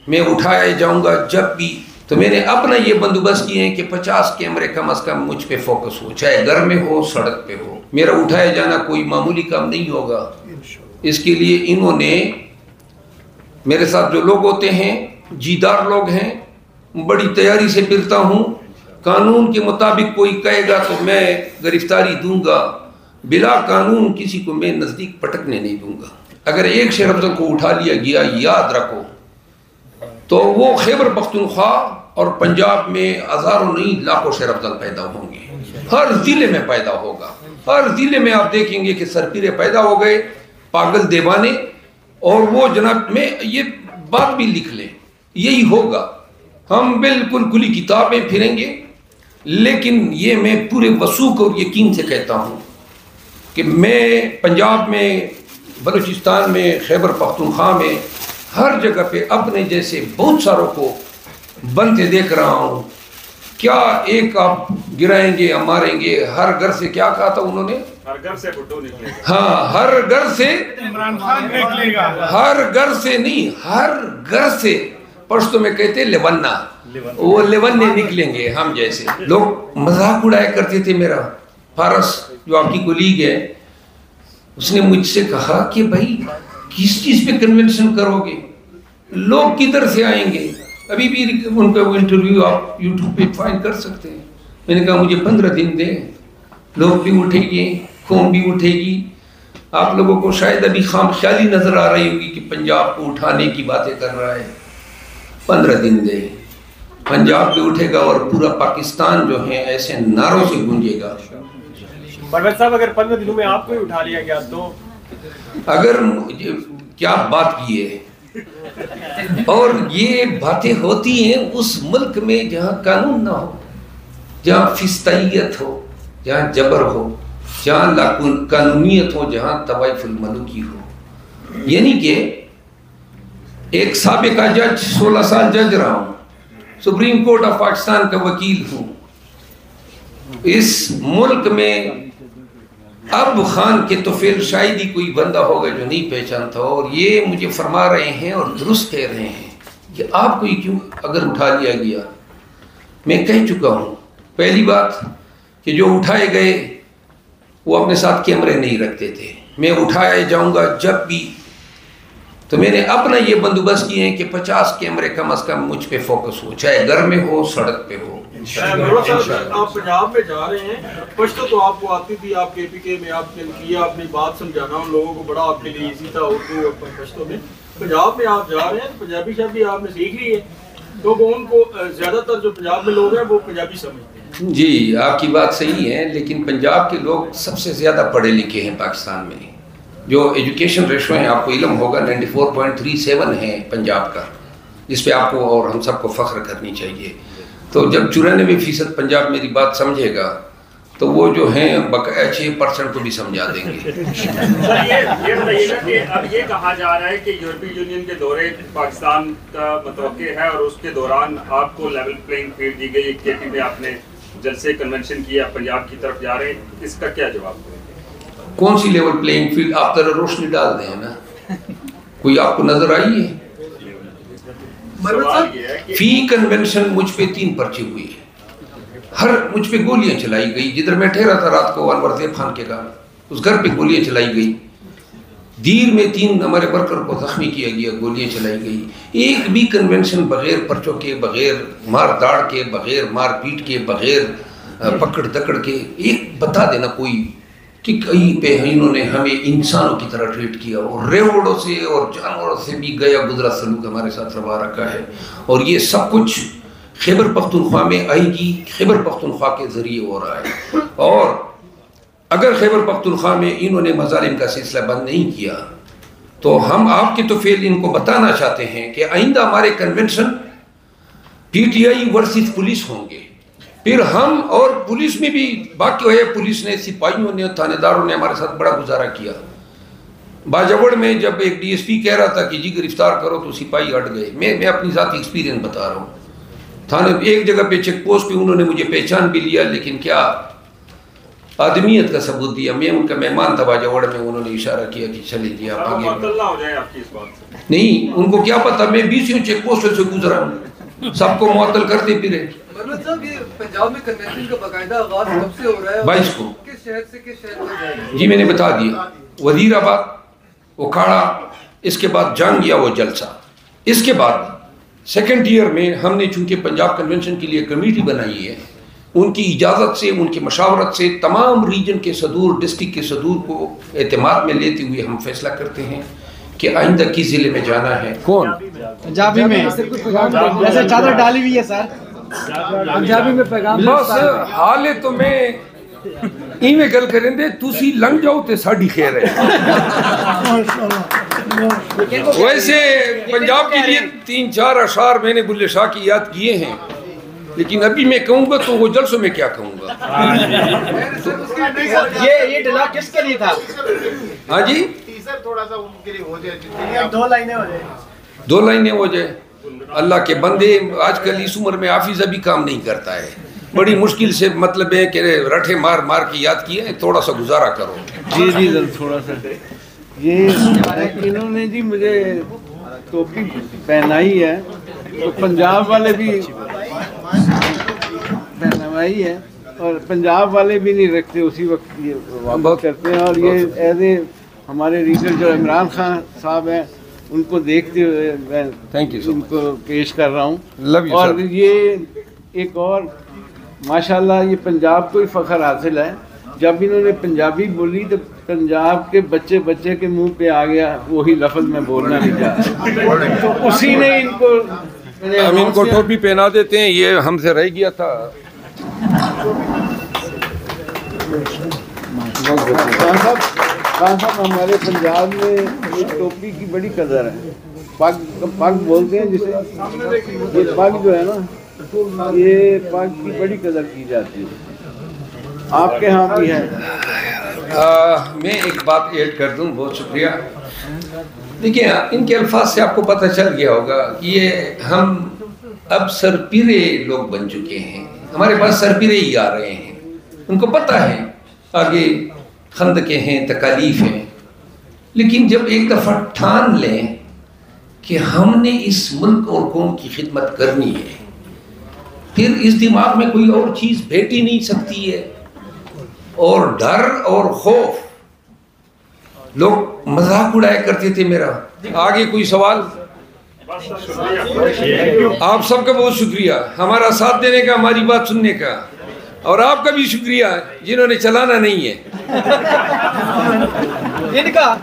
میں اٹھایا جاؤں گا جب بھی، تو میں نے اپنا یہ بندوبست کیے ہیں کہ 50 کیمرے کم از کم مجھ پہ فوکس ہو، چاہے گھر میں ہو سڑک پہ ہو۔ میرا اٹھایا جانا کوئی معمولی کام نہیں ہوگا۔ اس کے لیے انہوں نے میرے ساتھ جو لوگ ہوتے ہیں جیدار لوگ ہیں، بڑی تیاری سے پھرتا ہوں۔ قانون کے مطابق کوئی کہے گا تو میں گرفتاری دوں گا، بلا قانون کسی کو میں نزدیک پٹکنے نہیں دوں گا۔ اگر ایک شیر افضل کو اٹھا لیا گیا، یاد رکھو، تو وہ خیبر پختونخوا اور پنجاب میں ہزاروں نہیں لاکھوں شیر افضل پیدا ہوں گے، ہر ضلع میں پیدا ہوگا۔ ہر ضلع میں آپ دیکھیں گے کہ سرپیرے پیدا ہو گئے، پاگل دیوانے، اور وہ جناب میں یہ بات بھی لکھ لیں، یہی ہوگا۔ ہم بالکل کھلی کتابیں پھریں گے، لیکن یہ میں پورے وثوق اور یقین سے کہتا ہوں کہ میں پنجاب میں، بلوچستان میں، خیبر پختونخوا میں، ہر جگہ پہ اپنے جیسے بہت ساروں کو بنتے دیکھ رہا ہوں۔ کیا ایک آپ گرائیں گے یا ماریں گے؟ ہر گھر سے کیا کہا تھا انہوں نے؟ ہر گھر سے بھٹو نکلے گا۔ ہاں، ہر گھر سے عمران خان نکلے گا۔ ہر گھر سے نہیں، ہر گھر سے پشتو میں کہتے لیونا، وہ لیونے نکلیں گے ہم جیسے۔ لوگ مذاق اڑایا کرتے تھے میرا۔ فارس جو آپ کی کولیگ ہے، اس نے مجھ سے کہا کہ بھائی کس چیز پہ کنونشن کرو گے، لوگ کدھر سے آئیں گے؟ ابھی بھی ان کا وہ انٹرویو آپ یوٹیوب پہ فائنڈ کر سکتے ہیں۔ میں نے کہا مجھے 15 دن دیں، لوگ بھی اٹھیں گے، قوم بھی اٹھے گی۔ آپ لوگوں کو شاید ابھی خام خیالی نظر آ رہی ہوگی کہ پنجاب کو اٹھانے کی باتیں کر رہا ہے۔ 15 دن دیں، پنجاب بھی اٹھے گا اور پورا پاکستان جو ہے ایسے نعروں سے گونجے گا۔ پرویز صاحب، اگر 15 دنوں میں آپ کو ہی اٹھا لیا گیا تو؟ اگر کیا بات کی ہے، اور یہ باتیں ہوتی ہیں اس ملک میں جہاں قانون نہ ہو، جہاں فسطائیت ہو، جہاں جبر ہو، جہاں لا قانونیت ہو، جہاں طوائف الملوکی ہو۔ یعنی کہ ایک سابقہ جج، 16 سال جج رہا ہوں، سپریم کورٹ آف پاکستان کا وکیل ہوں۔ اس ملک میں اب خان کے طفیل شاید ہی کوئی بندہ ہوگا جو نہیں پہچانتا، اور یہ مجھے فرما رہے ہیں اور درست کہہ رہے ہیں کہ آپ کو کیوں اگر اٹھا لیا گیا۔ میں کہہ چکا ہوں پہلی بات کہ جو اٹھائے گئے وہ اپنے ساتھ کیمرے نہیں رکھتے تھے۔ میں اٹھایا جاؤں گا جب بھی، تو میں نے اپنا یہ بندوبست کیے ہیں کہ 50 کیمرے کم از کم مجھ پہ فوکس ہو، چاہے گھر میں ہو سڑک پہ ہو۔ آپ پنجاب میں جا رہے ہیں، پشتو تو آپ کو آتی تھی، آپ کے پی کے میں آپ نے کیا اپنی بات سمجھانا ان لوگوں کو، بڑا آپ کے لیے ایزی تھا اردو اور پشتو میں۔ پنجاب میں آپ جا رہے ہیں، پنجابی شبی آپ نے سیکھ لی ہے، تو وہ ان کو زیادہ تر جو پنجاب میں لوگ ہیں وہ پنجابی سمجھتے ہیں۔ جی آپ کی بات صحیح ہے، لیکن پنجاب کے لوگ سب سے زیادہ پڑھے لکھے ہیں پاکستان میں۔ جو ایجوکیشن ریشو ہے آپ کو علم ہوگا 94.37 ہے پنجاب کا، جس پہ آپ کو اور ہم سب کو فخر کرنی چاہیے۔ تو جب 94% پنجاب میری بات سمجھے گا تو وہ جو ہیں بقایا 6% کو بھی سمجھا دیں گے۔ یہ بتائیے گا کہ اب یہ کہا جا رہا ہے کہ یورپی یونین کے دورے پاکستان کا متوقع ہے، اور اس کے دوران آپ کو لیول پلینگ فیلڈ دی گئی، کے پی میں آپ نے جلسے کنونشن کیا، پنجاب کی طرف جا رہے ہیں، اس کا کیا جواب دیں گے؟ کون سی لیول پلینگ فیلڈ؟ آپ ذرا روشنی ڈال دیں نا، کوئی آپ کو نظر آئی ہے؟ فی کنونشن مجھ پہ 3 پرچے ہوئی ہے، ہر مجھ پہ گولیاں چلائی گئی۔ جدھر میں ٹھہرا تھا رات کو انور زیب خان کے گھر، اس گھر پہ گولیاں چلائی گئی۔ دیر میں 3 ہمارے ورکر کو زخمی کیا گیا، گولیاں چلائی گئی۔ ایک بھی کنونشن بغیر پرچوں کے، بغیر مار داڑ کے، بغیر مار پیٹ کے، بغیر پکڑ دکڑ کے، ایک بتا دینا کوئی کہ کہیں پہ انہوں نے ہمیں انسانوں کی طرح ٹریٹ کیا، اور ریوڑوں سے اور جانوروں سے بھی گیا گزرا سلوک ہمارے ساتھ روا رکھا ہے۔ اور یہ سب کچھ خیبر پختونخوا میں آئے گی، خیبر پختونخوا کے ذریعے ہو رہا ہے۔ اور اگر خیبر پختونخوا میں انہوں نے مظالم کا سلسلہ بند نہیں کیا تو ہم آپ کے توفیل ان کو بتانا چاہتے ہیں کہ آئندہ ہمارے convention P T I versus police ہوں گے۔ پھر ہم اور پولیس میں بھی باقی ہوئے، پولیس نے، سپاہیوں نے، تھانے داروں نے ہمارے ساتھ بڑا گزارا کیا۔ باجوڑ میں جب ایک ڈی ایس پی کہہ رہا تھا کہ جی گرفتار کرو تو سپاہی ہٹ گئے۔ میں اپنی ذاتی ایکسپیرینس بتا رہا ہوں۔ تھانے ایک جگہ پہ چیک پوسٹ پہ انہوں نے مجھے پہچان بھی لیا، لیکن کیا آدمیت کا ثبوت دیا۔ میں ان کا مہمان تھا باجوڑ میں، انہوں نے اشارہ کیا کہ چلے جی آپ آگے۔ معطل نہ ہو جائیں آپ کی اس بات سے۔ نہیں ان کو کیا پتا میں 20 چیک پوسٹر سے گزرا ہوں، سب کو معطل کرتے پھرے۔ مرمت صاحب یہ پنجاب میں کنونشن کا باقاعدہ آغاز کب سے ہو رہا ہے؟ 22 کو۔ کس شہر سے کس شہر میں جائے گا؟ جی میں نے بتا دیا، وزیر آباد، اکھاڑا، اس کے بعد جنگ یا وہ جلسہ، اس کے بعد سیکنڈ ایئر میں ہم نے چونکہ پنجاب کنونشن کے لیے کمیٹی بنائی ہے، ان کی اجازت سے، ان کی مشاورت سے تمام ریجن کے صدور، ڈسٹرکٹ کے صدور کو اعتماد میں لیتے ہوئے ہم فیصلہ کرتے ہیں کہ آئندہ کس ضلع میں جانا ہے۔ کون؟ پنجابی میں جیسے چادر ڈالی ہوئی ہے سر، پنجابی میں پیغام بس حال ہے تو میں ایویں گل کریں دے تسی لنگ جاؤ تے ساڈی خیر ہے۔ ویسے پنجاب کے لیے 3-4 اشعار میں نے بلے شاہ کی یاد کیے ہیں، لیکن ابھی میں کہوں گا تو وہ جلسوں میں کیا کہوں گا۔ یہ ڈیلاگ کس کے لیے تھا؟ ہاں جی، تھوڑا سا ان کے لیے ہو جائے، 2 لائنیں ہو جائے، 2 لائنیں ہو جائے۔ اللہ کے بندے آج کل اس عمر میں حافظ ابھی کام نہیں کرتا ہے، بڑی مشکل سے مطلب ہے کہ رٹھے مار مار کے یاد کیے ہیں، تھوڑا سا گزارا کرو۔ جی تھوڑا سا یہ انہوں نے جی مجھے ٹوپی پہنائی ہے تو پنجاب والے بھی پہنوائی ہے، اور پنجاب والے بھی نہیں رکھتے، اسی وقت یہ واپس کرتے ہیں، اور یہ ایز اے ہمارے ریڈر جو عمران خان صاحب ہیں ان کو دیکھتے ہوئے میں ان کو پیش کر رہا ہوں۔ اور یہ ایک اور ماشاءاللہ یہ پنجاب کو ہی فخر حاصل ہے، جب انہوں نے پنجابی بولی تو پنجاب کے بچے کے منہ پہ آ گیا وہی لفظ میں بولنا نہیں چاہتا، تو اسی نے ان کو، ہم ان کو ٹوپی پہنا دیتے ہیں، یہ ہم سے رہ گیا تھا۔ خان صاحب ہمارے پنجاب میں ایک ٹوپی کی بڑی قدر ہے، پگ بولتے ہیں جسے، یہ پگ جو ہے نا، یہ پگ کی بڑی قدر کی جاتی ہے، آپ کے ہاں بھی ہے۔ میں ایک بات ایڈ کر دوں، بہت شکریہ۔ دیکھیں ان کے الفاظ سے آپ کو پتہ چل گیا ہوگا کہ یہ ہم اب سرپیرے لوگ بن چکے ہیں، ہمارے پاس سرپیرے ہی آ رہے ہیں، ان کو پتہ ہے آگے خندقیں ہیں، تکالیف ہیں، لیکن جب ایک دفعہ ٹھان لیں کہ ہم نے اس ملک اور قوم کی خدمت کرنی ہے، پھر اس دماغ میں کوئی اور چیز بیٹھ ہی نہیں سکتی ہے، اور ڈر اور خوف، لوگ مذاق اڑایا کرتے تھے میرا۔ آگے کوئی سوال؟ آپ سب کا بہت شکریہ ہمارا ساتھ دینے کا، ہماری بات سننے کا، اور آپ کا بھی شکریہ جنہوں نے چلانا نہیں ہے ان کا۔